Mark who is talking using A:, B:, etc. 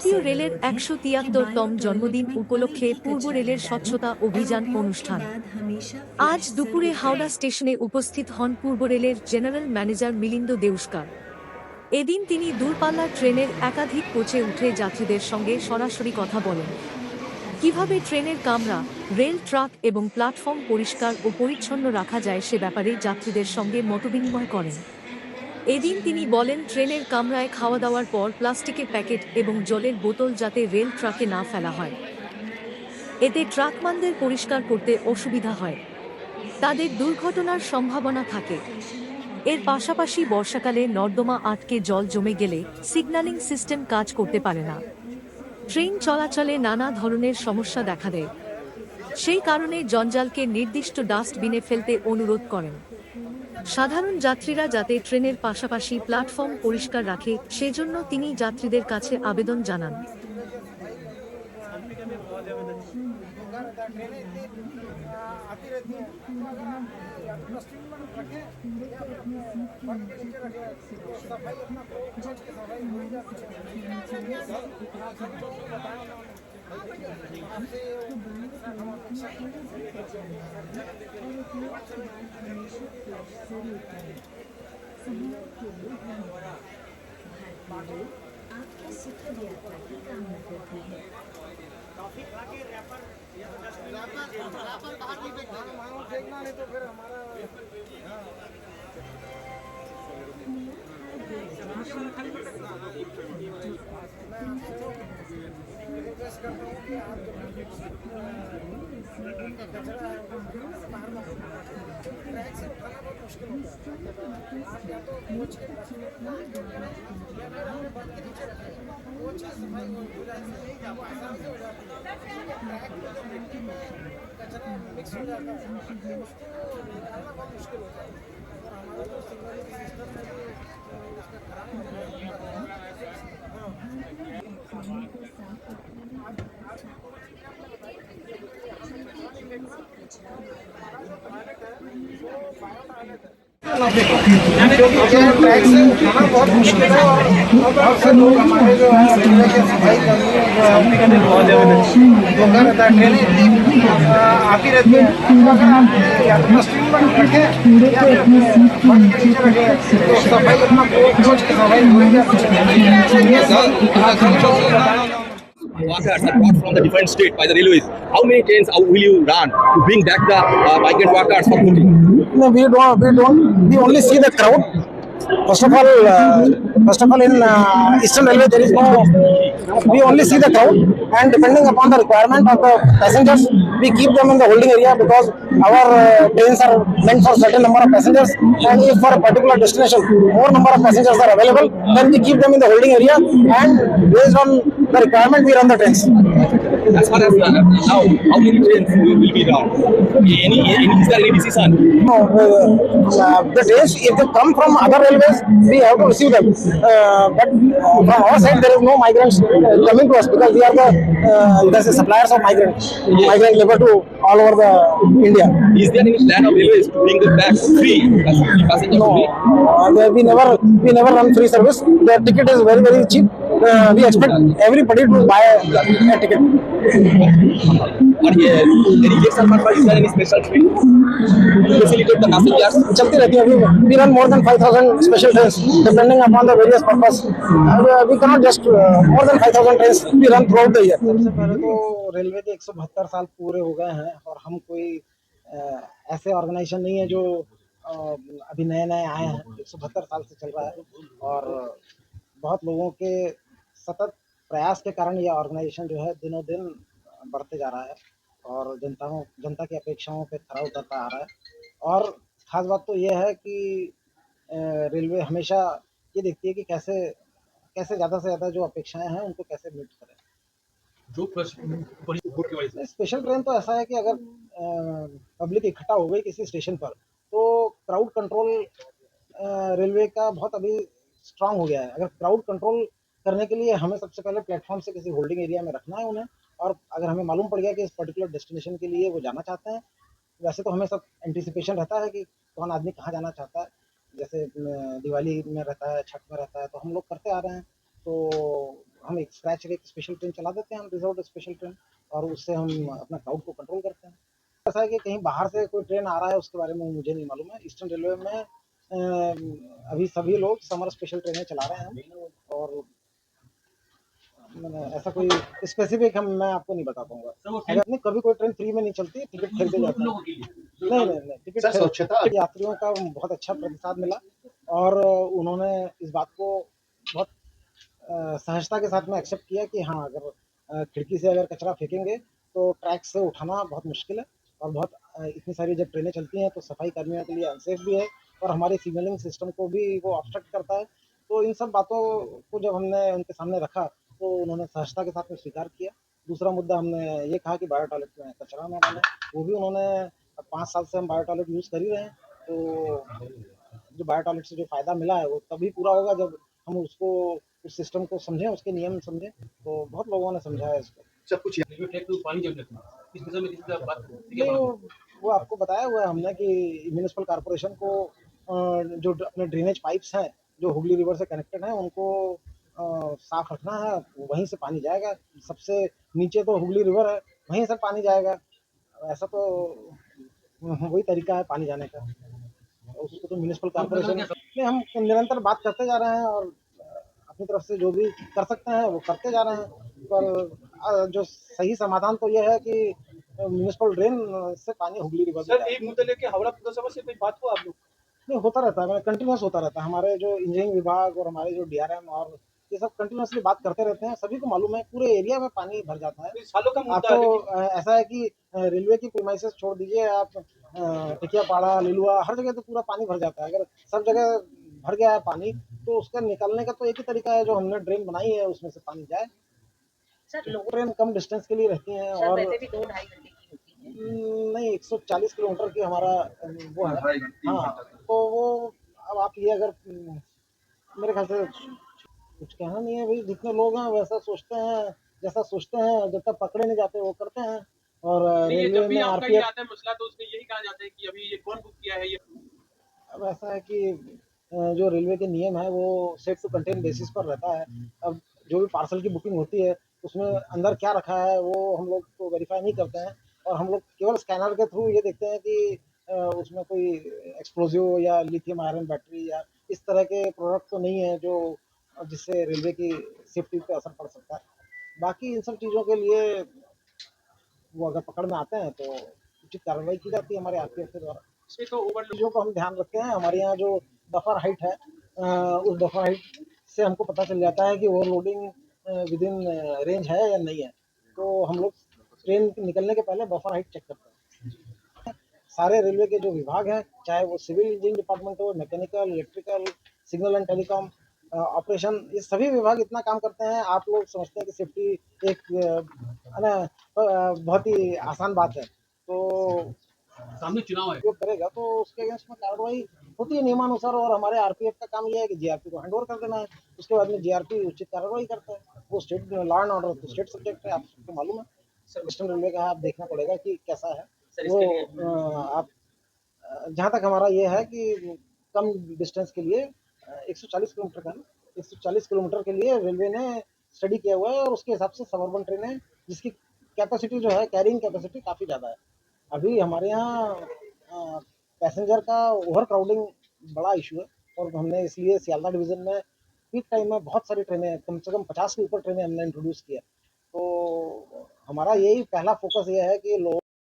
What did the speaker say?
A: ভারতীয় রেলের ১৭৩তম জন্মদিন উপলক্ষে পূর্ব রেলের স্বচ্ছতা অভিযান অনুষ্ঠান। আজ দুপুরে হাওড়া স্টেশনে উপস্থিত হন পূর্ব রেলের জেনারেল ম্যানেজার মিলিন্দ দেউস্কার। এদিন তিনি দূরপাল্লার ট্রেনের একাধিক কোচে উঠে যাত্রীদের সঙ্গে সরাসরি কথা বলেন। কিভাবে ট্রেনের কামরা, রেল ট্রাক এবং প্ল্যাটফর্ম পরিষ্কার ও পরিচ্ছন্ন রাখা যায় সে ব্যাপারে যাত্রীদের সঙ্গে মতবিনিময় করেন। এদিন তিনি বলেন, ট্রেনের কামরায় খাওয়া দাওয়ার পর প্লাস্টিকের প্যাকেট এবং জলের বোতল যাতে রেল ট্রাকে না ফেলা হয়। এতে ট্রাকম্যানদের পরিষ্কার করতে অসুবিধা হয়, তাদের দুর্ঘটনার সম্ভাবনা থাকে। এর পাশাপাশি বর্ষাকালে নর্দমা আটকে জল জমে গেলে সিগন্যালিং সিস্টেম কাজ করতে পারে না। ট্রেন চলাচলে নানা ধরনের সমস্যা দেখা দেয়, সেই কারণে জঞ্জালকে নির্দিষ্ট ডাস্টবিনে ফেলতে অনুরোধ করেন। সাধারণ যাত্রীরা যাতে ট্রেনের পাশাপাশি প্ল্যাটফর্ম পরিষ্কার রাখে সেজন্য তিনি যাত্রীদের কাছে আবেদন জানান।
B: आपकी सुखद यात्रा की कामना करती है।
C: ट्रैक से उठाना बहुत मुश्किल है और बहुत से लोग हमारे जो है रेलवे के सफाई कर्मी धोखा रहता है। ट्रेनें इतनी आती रहती हैं, अगर आप डस्टबिन में रखें या फिर अपने फर्श के नीचे रखें तो सफाई अपना रोज की सफाई
D: Workers are brought from the different state by the railways. How many trains will you run to bring back the migrant workers for voting?
C: No, we don't. We only see the crowd. First of all, in Eastern Railway, there is no. We only see the crowd, and depending upon the requirement of the passengers, we keep them in the holding area because our trains are meant for certain number of passengers, and if for a particular destination more number of passengers are available, then we keep them in the holding area, and based on the requirement, we run the trains.
D: As far as now, how many trains will be run? Is there any decision?
C: No, the trains, if they come from other railways, we have to receive them. But from our side, there is no migrants coming to us because we are the suppliers of migrant labor to all over the India.
D: Is there any plan of railways to bring them back free? Passengers
C: No,
D: free?
C: we never run free service. The ticket is very very cheap. We expect everybody to buy a ticket.
D: Or irrigation purpose, is there any special train to facilitate the passengers?
C: चलती रहती है. We run more than 5,000 special trains depending upon the various purpose. We cannot just more than 5,000 trains we run throughout the year. सबसे पहले तो railway के 172 साल पूरे हो गए हैं और हम कोई ऐसे ऑर्गेनाइजेशन नहीं है जो अभी नए नए आए हैं. 172 साल से चल रहा है और बहुत लोगों के सतत प्रयास के कारण यह ऑर्गेनाइजेशन जो है दिनों दिन बढ़ते जा रहा है और जनता की अपेक्षाओं पे खरा उतरता आ रहा है. और खास बात तो यह है कि रेलवे हमेशा ये देखती है कि कैसे ज़्यादा से ज़्यादा जो अपेक्षाएं हैं उनको कैसे मीट करें.
D: जो
C: स्पेशल ट्रेन तो ऐसा है कि अगर पब्लिक इकट्ठा हो गई किसी स्टेशन पर तो क्राउड कंट्रोल रेलवे का बहुत अभी स्ट्रांग हो गया है. अगर क्राउड कंट्रोल करने के लिए हमें सबसे पहले प्लेटफॉर्म से किसी होल्डिंग एरिया में रखना है उन्हें, और अगर हमें मालूम पड़ गया कि इस पर्टिकुलर डेस्टिनेशन के लिए वो जाना चाहते हैं, वैसे तो हमें सब एंटिसिपेशन रहता है कि कौन आदमी कहाँ जाना चाहता है. जैसे दिवाली में रहता है, छठ में रहता है, तो हम लोग करते आ रहे हैं. तो हम एक स्क्रैच रेट स्पेशल ट्रेन चला देते हैं, हम रिजर्व स्पेशल ट्रेन, और उससे हम अपना क्राउड को कंट्रोल करते हैं। ऐसा है कि कहीं बाहर से कोई ट्रेन आ रहा है उसके बारे में मुझे नहीं मालूम है। ईस्टर्न रेलवे में अभी सभी लोग समर स्पेशल ट्रेनें चला रहे हैं, और मैंने ऐसा कोई स्पेसिफिक हम मैं आपको नहीं बता पाऊंगा। अगर नहीं, कभी कोई ट्रेन फ्री में नहीं चलती, टिकट खरीदे जाते हैं। नहीं, टिकट स्वच्छता यात्रियों का बहुत अच्छा प्रतिसाद मिला, और उन्होंने इस बात को बहुत सहजता के साथ में एक्सेप्ट किया कि हाँ, अगर खिड़की से अगर कचरा फेंकेंगे तो ट्रैक से उठाना बहुत मुश्किल है, और बहुत इतनी सारी जब ट्रेनें चलती हैं तो सफाई कर्मियों के लिए अनसेफ भी है, और हमारे सिग्नलिंग सिस्टम को भी वो ऑब्स्ट्रक्ट करता है। तो इन सब बातों को जब हमने उनके सामने रखा तो उन्होंने सहजता के साथ में स्वीकार किया। दूसरा मुद्दा हमने ये कहा कि बायो टॉयलेट में कचरा ना डालें, वो भी उन्होंने, 5 साल से हम बायो टॉयलेट यूज़ कर ही रहे हैं, तो जो बायो टॉयलेट से जो फ़ायदा मिला है वो तभी पूरा होगा जब हम उसको, उस सिस्टम को समझें, उसके नियम समझें। तो बहुत लोगों ने समझा है इसको।
D: सब कुछ पानी जब लगता है इस विषय में किसी से बात
C: नहीं, वो आपको बताया हुआ है हमने कि म्युनिसिपल कॉर्पोरेशन को जो अपने ड्रेनेज पाइप्स हैं जो हुगली रिवर से कनेक्टेड हैं उनको साफ रखना है, वहीं से पानी जाएगा। सबसे नीचे तो हुगली रिवर है, वहीं से पानी जाएगा। ऐसा तो वही तरीका है पानी जाने का, उसको तो म्युनिसिपल कॉर्पोरेशन में हम निरंतर बात करते जा रहे हैं, और अपनी तरफ से जो भी कर सकते हैं वो करते जा रहे हैं। पर जो सही समाधान तो ये है कि म्युनिसिपल ड्रेन से पानी हुगली रिवर में जाए।
D: एक मुद्दे लेके हावड़ा पुरसभा से कोई बात हुआ आप लोग?
C: नहीं, होता रहता है, कंटिन्यूस होता रहता है। हमारे जो इंजीनियरिंग विभाग और हमारे जो डीआरएम और ये सब कंटिन्यूसली बात करते रहते हैं। सभी को मालूम है, पूरे एरिया में पानी भर जाता है।
D: सालों का
C: आप
D: मुद्दा है
C: तो
D: लेकिन
C: ऐसा है कि रेलवे की प्रीमाइसेस छोड़ दीजिए, आप टिकियापाड़ा, लिलुआ, हर जगह तो पूरा पानी भर जाता है। अगर सब जगह भर गया है पानी तो उसका निकलने का तो एक ही तरीका है, जो हमने ड्रेन बनाई है उसमें से पानी जाए।
B: सर लोग
C: ट्रेन कम डिस्टेंस के लिए रहती हैं,
B: सर
C: और
B: वैसे भी 2-2.5 घंटे की होती है।
C: नहीं, 140 किलोमीटर की हमारा वो है। हाँ, तो वो, अब आप ये अगर मेरे ख्याल से कुछ कहना नहीं है भाई, जितने लोग हैं वैसा सोचते हैं, जैसा सोचते हैं, जब तक पकड़े नहीं जाते वो करते हैं। और रेलवे में आरपीएफ
D: आता है मसला तो उसमें यही कहा जाता है कि अभी ये कौन बुक किया है ये।
C: अब ऐसा है कि जो रेलवे के नियम है वो सेट टू कंटेन बेसिस पर रहता है। अब जो भी पार्सल की बुकिंग होती है उसमें अंदर क्या रखा है वो हम लोग तो वेरीफाई नहीं करते हैं, और हम लोग केवल स्कैनर के थ्रू ये देखते हैं कि उसमें कोई एक्सप्लोजिव या लिथियम आयरन बैटरी या इस तरह के प्रोडक्ट तो नहीं है जो जिससे रेलवे की सेफ्टी पे असर पड़ सकता है। बाकी इन सब चीज़ों के लिए वो अगर पकड़ में आते हैं तो उचित कार्रवाई की जाती है हमारे आरपीएफ के द्वारा।
D: इसमें तो ओवरलोड
C: चीज़ों को हम ध्यान रखते हैं। हमारे यहाँ जो बफर हाइट है, उस बफर हाइट से हमको पता चल जाता है कि ओवरलोडिंग विद इन रेंज है या नहीं है। तो हम लोग ट्रेन निकलने के पहले बफर हाइट चेक करते हैं। सारे रेलवे के जो विभाग हैं, चाहे वो सिविल इंजीनियरिंग डिपार्टमेंट हो, mechanical, electrical, signal and telecom operation, ये सभी विभाग इतना काम करते हैं। आप लोग समझते हैं कि सेफ्टी एक है ना, बहुत ही आसान बात है। तो
D: सामने चुनाव है
C: उपयोग करेगा तो उसके अगेंस्ट में कार्रवाई होती है नियमानुसार, और हमारे आरपीएफ का काम ये है कि जीआरपी को हैंड ओवर कर देना है। उसके बाद में जीआरपी उचित कार्रवाई करता है। वो स्टेट लॉ एंड ऑर्डर तो स्टेट सब्जेक्ट है, आपको मालूम है। वेस्टर्न रेलवे का आप देखना पड़ेगा कि कैसा है वो। आप जहाँ तक हमारा ये है कि कम डिस्टेंस के लिए 140 किलोमीटर का, 140 किलोमीटर के लिए रेलवे ने स्टडी किया हुआ है, और उसके हिसाब से सबअर्बन ट्रेनें जिसकी कैपेसिटी जो है, कैरिंग कैपेसिटी काफ़ी ज़्यादा है। अभी हमारे यहाँ पैसेंजर का ओवर क्राउडिंग बड़ा इशू है, और हमने इसलिए सियालदह डिवीज़न में पीक टाइम में बहुत सारी ट्रेनें, कम से कम 50 के ऊपर ट्रेनें हमने इंट्रोड्यूस किया। तो हमारा यही पहला फोकस ये है कि लोग